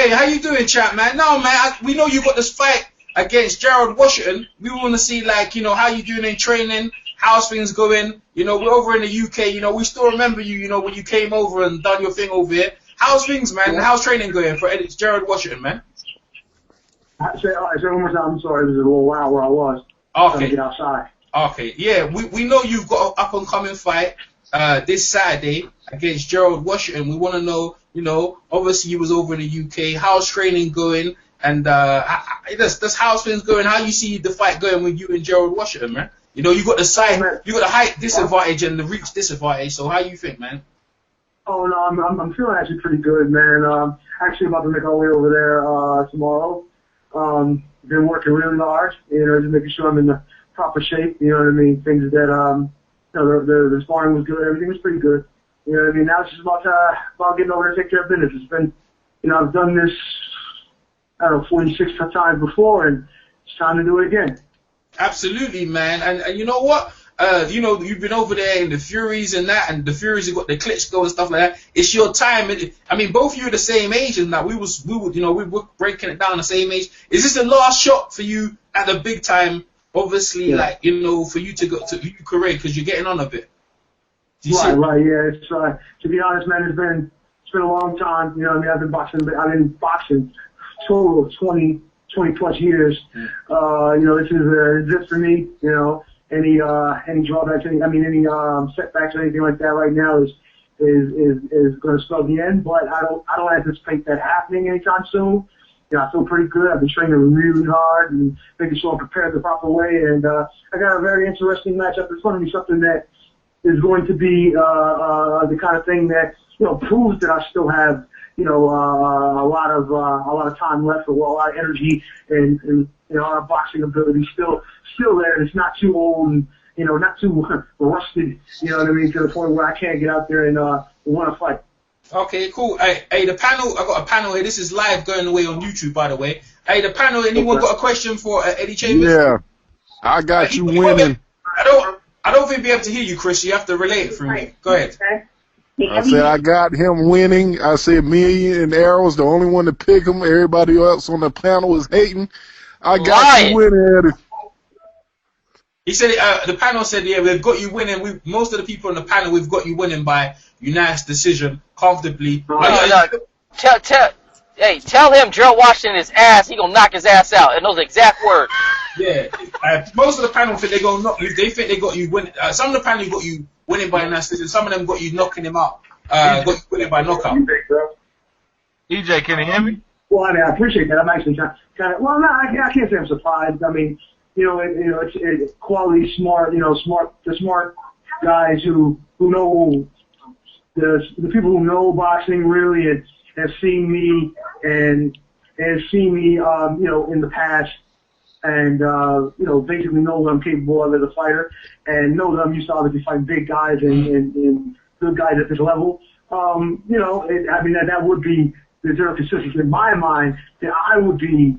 Hey, how you doing, champ, man? No, man, we know you got this fight against Gerald Washington. We want to see, like, you know, how you doing in training, how's things going. You know, we're over in the UK. You know, we still remember you. You know, when you came over and done your thing over here. How's things, man? And how's training going for Gerald Washington, man? Say one more time. I'm sorry, it was a little while where I was. Okay. Trying to get outside. Okay, yeah, we know you've got an up-and-coming fight this Saturday against Gerald Washington. We want to know, you know, obviously you was over in the UK. How's training going? And that's how's things going? How you see the fight going with you and Gerald Washington, man? You know, you got the height disadvantage and the reach disadvantage. So how you think, man? Oh no, I'm feeling actually pretty good, man. Actually about to make our way over there tomorrow. Been working really hard, you know, just making sure I'm in the proper shape. You know what I mean? Things that you know, the sparring was good, everything was pretty good. You know what I mean? Now it's just about getting over there and take care of business. It's been, you know, I've done this, I don't know, 46 times before, and it's time to do it again. Absolutely, man. And you know what? You know, you've been over there in the Furies and that, and the Furies have got the Klitschko and stuff like that. It's your time. I mean, both of you are the same age, and that we were breaking it down the same age. Is this the last shot for you at the big time? Obviously, yeah. Like, you know, for you to go to your career, because you're getting on a bit. Right, yeah. It's to be honest, man, it's been a long time. You know what I mean? I've been boxing total of 20 plus years. You know, this is it for me. You know. Any drawbacks, any setbacks or anything like that right now is going to spell the end. But I don't anticipate that happening anytime soon. You know, I feel pretty good. I've been training really hard and making sure I'm prepared the proper way. And I got a very interesting matchup in front of me, something that is going to be the kind of thing that, you know, proves that I still have, you know, a lot of time left, or a lot of energy, and you know, our boxing ability still there, and it's not too old, and, you know, not too rusted, you know what I mean, to the point where I can't get out there and want to fight. Okay, cool. Hey, the panel, I got a panel here. This is live going away on YouTube, by the way. Hey, the panel, anyone got a question for Eddie Chambers? Yeah, I got you winning. I don't think we'll be able to hear you, Chris. You have to relay it through me. Go ahead. I said I got him winning. I said me and Arrow's the only one to pick him. Everybody else on the panel is hating. I got you winning, Eddie. He said the panel said, yeah, we've got you winning. Most of the people on the panel, we've got you winning by unanimous decision, comfortably. Tell him Gerald Washington is ass. He gonna knock his ass out. In those exact words. Yeah. Most of the panel think they gonna knock you. They think they got you winning. Some of the panel got you winning by unanimous decision. Some of them got you knocking him out. Got you winning by knockout. EJ, can you hear me? Well, I mean, I appreciate that. I'm actually kind of. Well, no, I can't say I'm surprised. I mean, it's quality, smart. The smart guys who know the people who know boxing really and have seen me and seen me, in the past, and basically know what I'm capable of as a fighter, and know that I'm used to obviously fighting big guys and good guys at this level. That would be the zero consistency in my mind that I would be,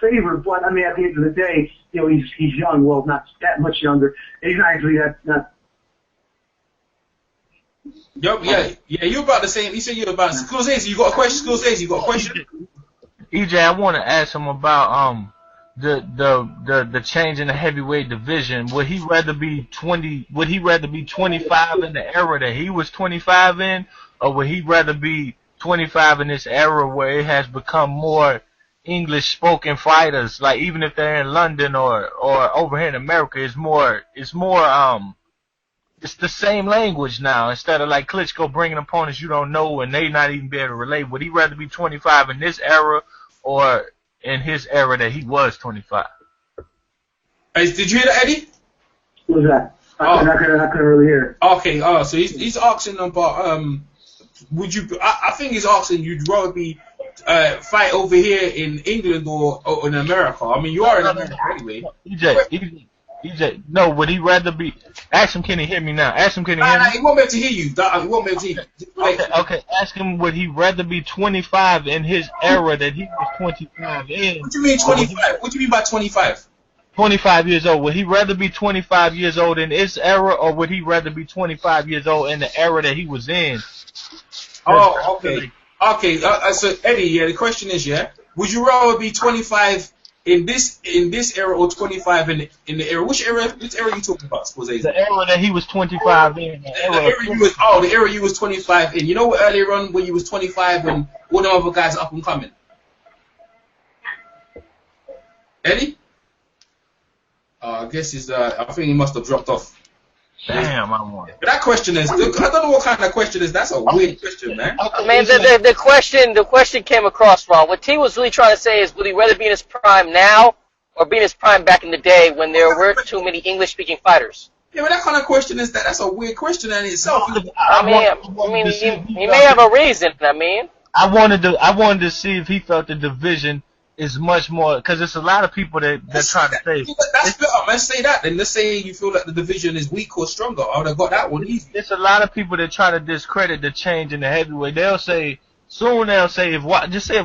favored. But I mean, at the end of the day, he's young. Well, not that much younger. He's not actually that. Yep, yeah, you're about the same. You said you're about. Scorsese, you got a question? Scorsese, you got a question? EJ, I want to ask him about the change in the heavyweight division. Would he rather be 20? Would he rather be 25 in the era that he was 25 in, or would he rather be 25 in this era where it has become more English spoken fighters? Like, even if they're in London or over here in America, it's the same language now, instead of like Klitschko bringing opponents you don't know and they not even be able to relate. Would he rather be 25 in this era or in his era that he was 25? Hey, did you hear that, Eddie? What was that? I couldn't really hear. Okay, so he's asking about would you? I think he's asking you'd rather be fight over here in England or in America. I mean, you are in America anyway. EJ, no, would he rather be? Ask him, can he hear me now? Ask him, can he hear me? He won't be able to hear you. He won't be able to hear you. Okay. Ask him, would he rather be 25 in his era that he was 25 in? What do you mean 25? What do you mean by 25? 25 years old. Would he rather be 25 years old in this era, or would he rather be 25 years old in the era that he was in? Oh, okay. Okay, so Eddie, yeah, the question is, yeah, would you rather be 25 in this era or 25 in the era? Which era are you talking about, Jose? The era that he was 25 in. The era you was 25 in. You know what, earlier on when you was 25 when all the other guys up and coming? Eddie? I guess he's I think he must have dropped off. Damn, I won. That question is, I don't know what kind of question is. That's a weird question, man. Man, the question came across wrong. What T was really trying to say is, would he rather be in his prime now or be in his prime back in the day when there weren't too many English-speaking fighters? Yeah, but that kind of question is that's a weird question in itself. I mean, he may have a reason. I wanted to see if he felt the division is much more, because there's a lot of people that try to say that's better. Let's say that. Then let's say you feel like the division is weak or stronger. I would have got that one easy. There's a lot of people that try to discredit the change in the heavyweight. They'll say if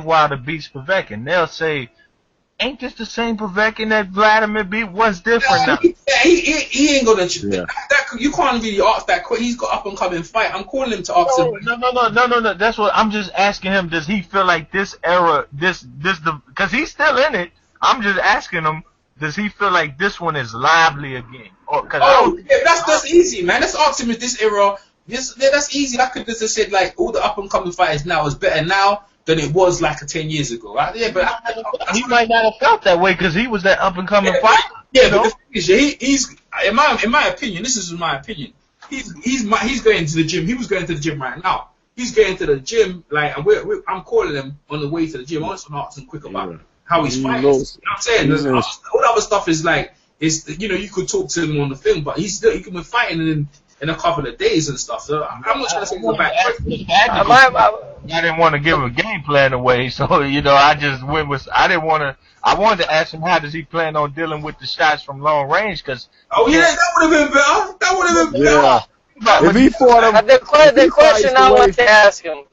Wilder beats Povetkin, they'll say, ain't this the same Povetkin that Vladimir beat? What's different now? He ain't gonna. You can't really ask that. He's got up and coming fight. I'm calling him to ask him. No. That's what I'm just asking him. Does he feel like this era, because he's still in it? I'm just asking him. Does he feel like this one is lively again? That's easy, man. Let's ask him if this era. That's easy. I could just have said like all the up and coming fighters now is better now than it was like 10 years ago. Right? Yeah, but he might not have felt that way because he was that up and coming fighter. Yeah, but the thing is, he's in my opinion. This is my opinion. He's going to the gym. He was going to the gym right now. He's going to the gym and I'm calling him on the way to the gym. I want to ask him quick about how he's fighting. You know what I'm saying? All the other stuff is you could talk to him on the film, but he can be fighting in a couple of days and stuff. So I'm not trying to say go back. I didn't want to give a game plan away, so I just went with. I wanted to ask him how does he plan on dealing with the shots from long range? That would have been better. That would have been better. If he fought him, the question I want to ask him.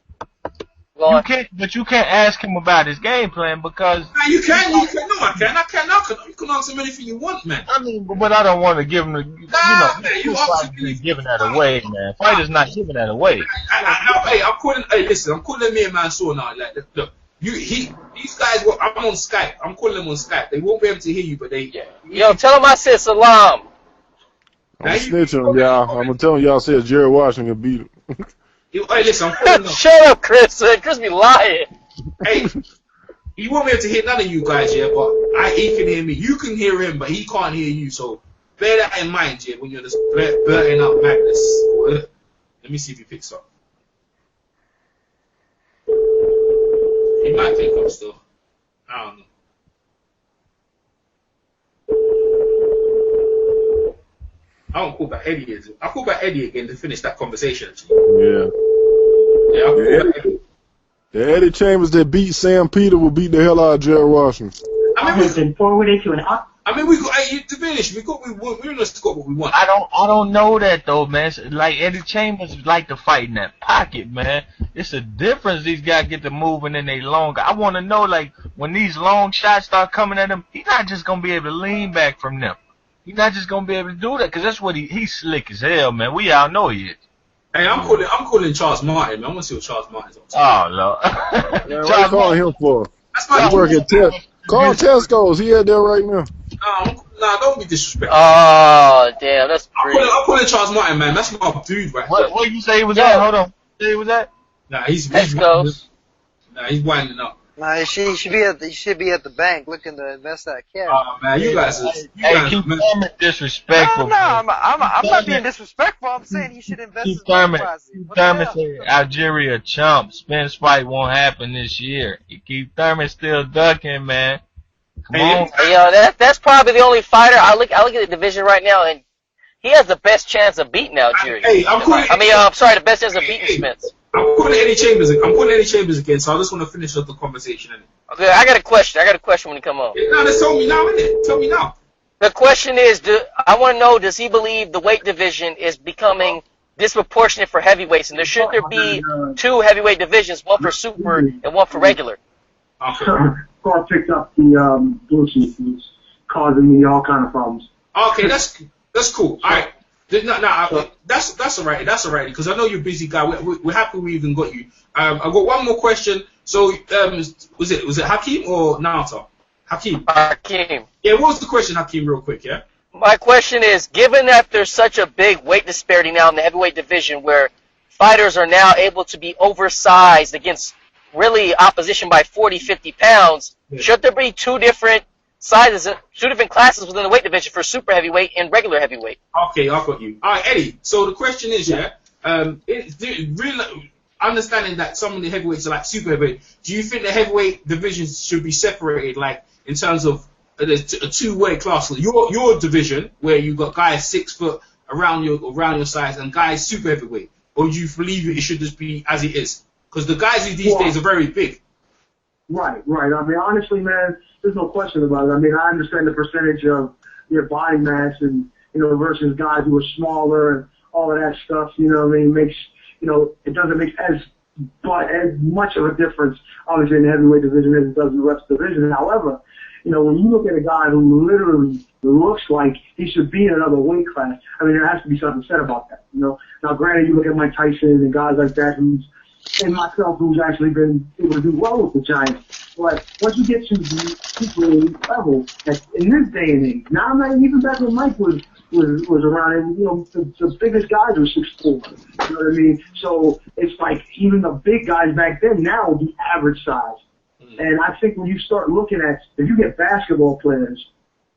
You can't ask him about his game plan because. No, you can. No, I can. You can ask him anything you want, man. I mean, but I don't want to give him the. You giving that away, man. Fighters not giving that away. I'm calling me and Mansour now. Like, look, these guys. I'm on Skype. I'm calling them on Skype. They won't be able to hear you, but they. Yo, tell them I said salam. I'm snitching on y'all. I'm gonna tell y'all said Gerald Washington beat him. Hey, listen, I'm calling them. Shut up, Chris. Chris be lying. Hey, he won't be able to hear none of you guys, yeah, but he can hear me. You can hear him, but he can't hear you. So bear that in mind, yeah, when you're just blurting out madness. Let me see if he picks up. He might pick up still. I don't know. I won't call back Eddie. I'll call back Eddie again to finish that conversation. Actually. Yeah, I'll call back Eddie. The Eddie Chambers that beat Sam Peter will beat the hell out of Gerald Washington. Has been forwarded to an up. We got to finish. We're in the score what we want. I don't know that though, man. Like Eddie Chambers like to fight in that pocket, man. It's a difference. These guys get to moving and they longer. I want to know, like, when these long shots start coming at him, he's not just gonna be able to lean back from them. He's not just gonna be able to do that because that's what he's slick as hell, man. We all know he is. Hey, I'm calling Charles Martin, man. I want to see what Charles Martin's up to. Oh Lord. Yeah, what are you calling him for? That's my working. Call Tesco's. He out there right now. Nah, don't be disrespectful. Oh, damn, that's great. I'm calling Charles Martin, man. That's my dude, right? What you say he was at? Hold on. Say he was at? Nah, he's winding up. Nah, you should be at the bank looking to invest that cash. Oh man, you guys keep Thurman disrespectful. No, I'm not being disrespectful. I'm saying he should invest his money wisely. Thurman said Algeria chump. Spence fight won't happen this year. You keep Thurman still ducking, man. Come on. Yo, that's probably the only fighter. I look at the division right now, and he has the best chance of beating Algeria. The best chance of beating Spence. I'm calling Eddie Chambers again, so I just want to finish up the conversation. Okay, I got a question when you come on. Yeah, no, tell me now, innit? Tell me now. The question is, I want to know, does he believe the weight division is becoming disproportionate for heavyweights, and should there be two heavyweight divisions, one for super and one for regular? Okay. Carl picked up the Bluetooth and was causing me all kind of problems. Okay, that's cool. All right. That's all right. That's all right. Because I know you're a busy guy. We're happy we even got you. I got one more question. So, was it Hakeem or Naoto? Hakeem. Hakeem. Yeah. What was the question, Hakeem? Real quick. Yeah. My question is, given that there's such a big weight disparity now in the heavyweight division, where fighters are now able to be oversized against really opposition by 40, 50 pounds, should there be two different sizes, two different classes within the weight division for super heavyweight and regular heavyweight? Okay, I got you. All right, Eddie. So the question is, understanding that some of the heavyweights are like super heavyweight, do you think the heavyweight divisions should be separated, like in terms of a two-way class? Your division, where you got guys 6 foot around your size and guys super heavyweight, or do you believe it should just be as it is? Because the guys these days are very big. Right. I mean, honestly, man, there's no question about it. I mean, I understand the percentage of your body mass and, versus guys who are smaller and all of that stuff, what I mean, makes, it doesn't make as much of a difference, obviously, in the heavyweight division as it does in the rest of the division. However, when you look at a guy who literally looks like he should be in another weight class, I mean, there has to be something said about that, Now, granted, you look at Mike Tyson and guys like that and myself, who's actually been able to do well with the Giants. But once you get to the super elite level, in this day and age, now I'm not even back when Mike was around, and the biggest guys were 6'4". You know what I mean? So it's like even the big guys back then now would be average size. And I think when you start looking at, if you get basketball players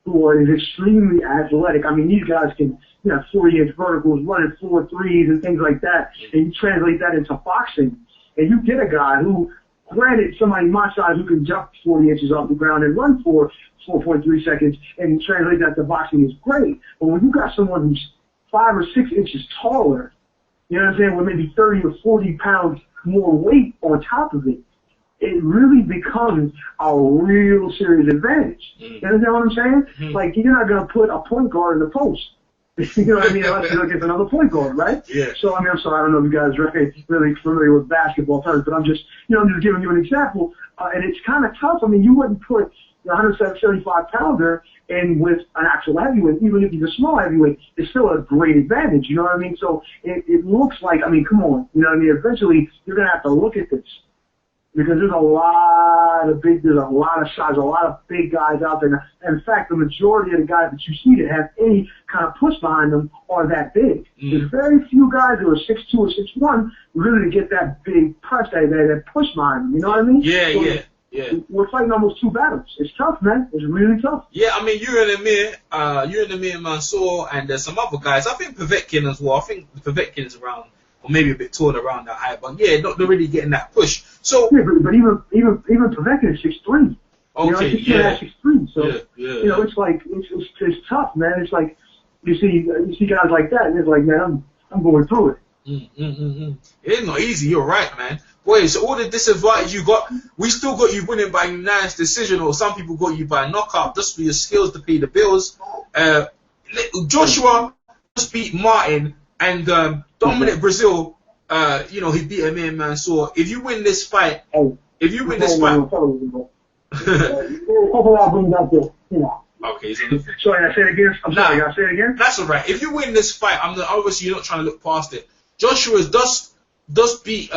who are extremely athletic, I mean, these guys can 40-inch verticals, running 4 threes and things like that, and you translate that into boxing, and you get a guy who, granted, somebody my size who can jump 40 inches off the ground and run for 4.3 seconds and translate that to boxing is great. But when you got someone who's 5 or 6 inches taller, you know what I'm saying, with maybe 30 or 40 pounds more weight on top of it, it really becomes a real serious advantage. You understand what I'm saying? Like, you're not going to put a point guard in the post. You know what I mean? Unless you're looking for another point guard, right? Yeah. So, I mean, I'm sorry, I don't know if you guys are really familiar with basketball terms, but I'm just giving you an example. And it's kind of tough. I mean, you wouldn't put the 175-pounder in with an actual heavyweight, even if he's a small heavyweight. It's still a great advantage, you know what I mean? So it looks like, I mean, come on. You know what I mean? Eventually, you're going to have to look at this. Because there's a lot of size, a lot of big guys out there. And in fact, the majority of the guys that you see that have any kind of push behind them are that big. There's very few guys who are 6'2" or 6'1" really to get that big press, that push behind them. You know what I mean? Yeah. We're fighting almost 2 battles. It's tough, man. It's really tough. Yeah, I mean, you're in the Amir Mansour, and there's some other guys. I think Povetkin as well. I think Povetkin's around, or maybe a bit taller around that height, but yeah, not really getting that push. So yeah, but even Povetkin is 6'3". Okay, you know, 6'3". So yeah. It's like it's tough, man. It's like you see guys like that, and it's like, man, I'm going through it. It's not easy. You're right, man. Boy, so all the disadvantage you got, we still got you winning by unanimous decision, or some people got you by knockout just for your skills to pay the bills. Joshua just beat Martin, and Dominic Brazil, he beat Amir Mansour. If you win this fight, Okay, sorry, I say it again. I'm sorry, I say it again. That's alright. If you win this fight, obviously you're not trying to look past it. Joshua does beat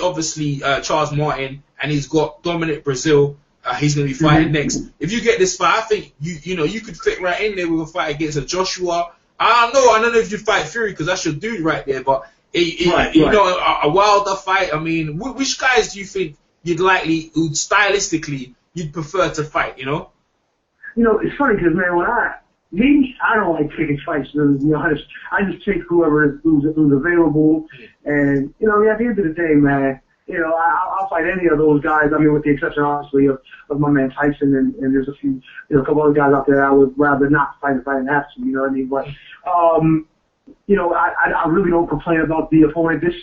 obviously Charles Martin, and he's got Dominic Brazil. He's gonna be fighting next. If you get this fight, I think you could fit right in there with a fight against a Joshua. I don't know if you fight Fury, because that's your dude right there, but a Wilder fight. I mean, which guys do you think stylistically you'd prefer to fight? It's funny because, man, I don't like picking fights. I just take who's available, and at the end of the day, man, I'll fight any of those guys. I mean, with the exception, obviously, of my man Tyson, and there's a couple other guys out there I would rather not fight if I didn't have to. You know what I mean? But I really don't complain about the opponent. This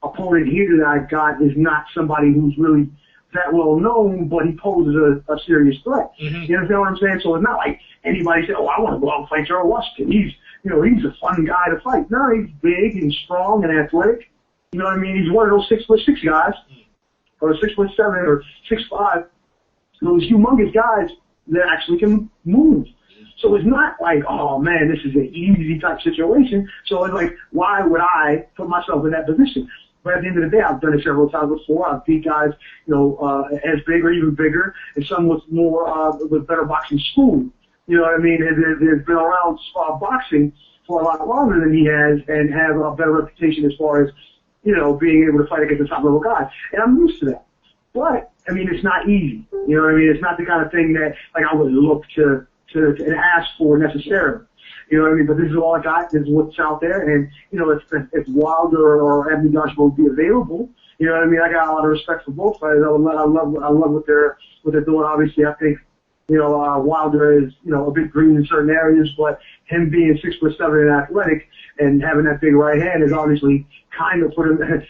opponent here that I got is not somebody who's really that well known, but he poses a serious threat. You understand what I'm saying? So it's not like anybody said, "Oh, I want to go out and fight Gerald Washington. He's a fun guy to fight." No, he's big and strong and athletic. You know what I mean? He's one of those 6'6" guys, or 6'7" or 6'5". Those humongous guys that actually can move. So it's not like, oh man, this is an easy type situation. So it's like, why would I put myself in that position? But at the end of the day, I've done it several times before. I've beat guys, as big or even bigger, and some with more, with better boxing school. You know what I mean? There's been around boxing for a lot longer than he has, and have a better reputation as far as, being able to fight against the top level guys. And I'm used to that. But, I mean, it's not easy. You know what I mean? It's not the kind of thing that, like, I would look to ask for necessarily. You know what I mean? But this is all I got. This is what's out there. And, if Wilder or Anthony Joshua would be available, you know what I mean? I got a lot of respect for both fighters. I love what they're doing. Obviously, I think, Wilder is, a bit green in certain areas, but him being 6'7" and athletic and having that big right hand is obviously kind of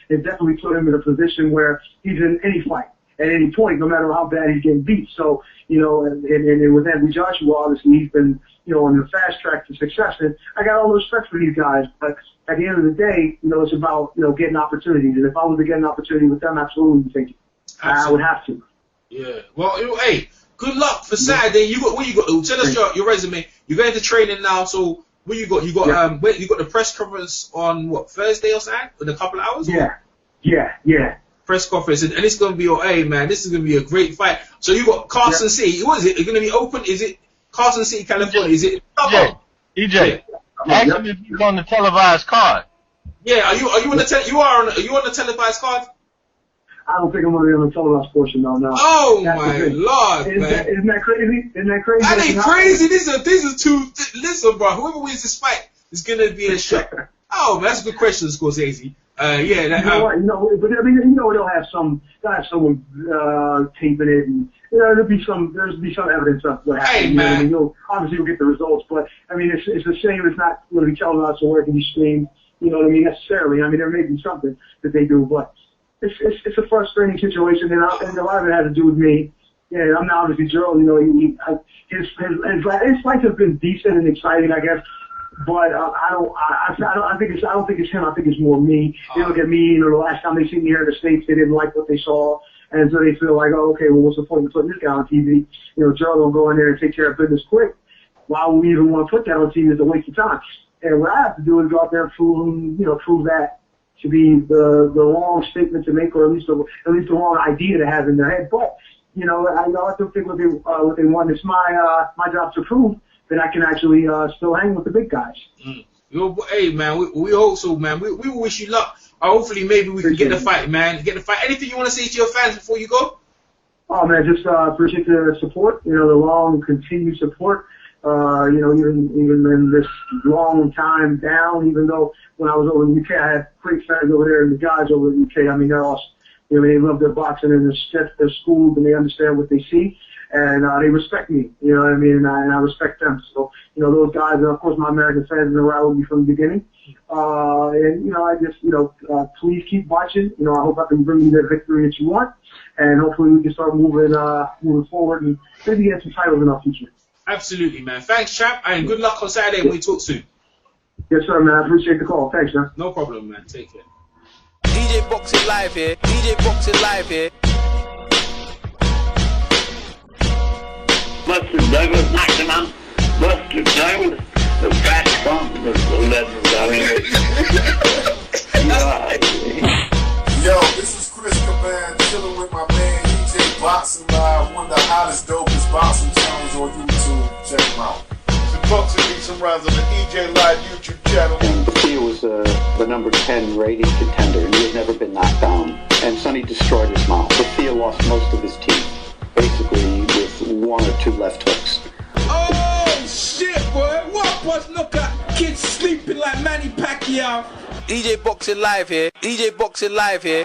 it definitely put him in a position where he's in any fight at any point, no matter how bad he's getting beat. So, and with Anthony Joshua, obviously he's been, on the fast track to success. And I got all the respect for these guys, but at the end of the day, it's about, getting opportunities. And if I was to get an opportunity with them, absolutely, I would have to. Yeah. Well, hey, good luck for Saturday. What you got? Tell us your resume. You're going to training now, so what you got? You got you got the press conference on what, Thursday or something? In a couple of hours? Yeah. Press conference, and it's going to be man, this is going to be a great fight. So you got Carson City. What is it? It's going to be open? Is it Carson City, California? Is it? EJ, ask him if he's on the televised card. Yeah, are you on the televised card? I don't think I'm going to be on the televised portion, no. Oh my Lord, man! Isn't that crazy? That ain't crazy. These are two. Listen, bro. Whoever wins this fight is going to be a shock. Oh, man, that's a good question, Scorsese. But I mean, they'll have someone taping it, and there'll be some evidence of what happened. Hey, man. Obviously you'll get the results, but I mean, it's a shame it's not going to be televised or where it can be streamed. You know what I mean? Necessarily. I mean, there may be something that they do, but it's a frustrating situation, and a lot of it has to do with me. Yeah, I'm not obviously Gerald. His fights have been decent and exciting, I guess. But I don't think it's him. I think it's more me. They look at me. The last time they seen me here in the States, they didn't like what they saw, and so they feel like, oh, okay, well, what's the point of putting this guy on TV? Gerald will go in there and take care of business quick. Why would we even want to put that on TV? It's a waste of time. And what I have to do is go out there and prove that to be the wrong statement to make, or at least the wrong idea to have in their head. But I let them think what they want. It's my job to prove that I can actually still hang with the big guys. Hey, man, we hope so, man. We wish you luck. Hopefully, maybe we can get the fight, man. Get the fight. Anything you want to say to your fans before you go? Oh, man, just appreciate the support, the long, continued support. Even in this long time down, even though when I was over in the UK, I had great fans over there, and the guys over in the UK, I mean, they're awesome. They love their boxing, and they're schooled, and they understand what they see. And they respect me, you know what I mean, and I respect them. So, those guys, and of course my American fans have been around with me from the beginning. I just, please keep watching. I hope I can bring you that victory that you want, and hopefully we can start moving forward and maybe get some titles in our future. Absolutely, man. Thanks, chap, and good luck on Saturday when we talk soon. Yes, sir, man. I appreciate the call. Thanks, man. No problem, man. Take care. DJ Boxing Live here. DJ Boxing Live here. Buster Douglas knocked him out. Buster Douglas, the fat bump, the legend. Yo, this is Chris Caban chilling with my man EJ Boxing Live, one of the hottest, dopest boxing channels on YouTube. Check him out. The Boxing Beats and Runs on the EJ Live YouTube channel. And Thea was the number 10 rated contender, and he had never been knocked down. And Sonny destroyed his mouth. But Thea lost most of his teeth, basically with 1 or 2 left hooks. Oh shit, boy! What was look at kids sleeping like Manny Pacquiao? DJ Boxing Live here. DJ Boxing Live here.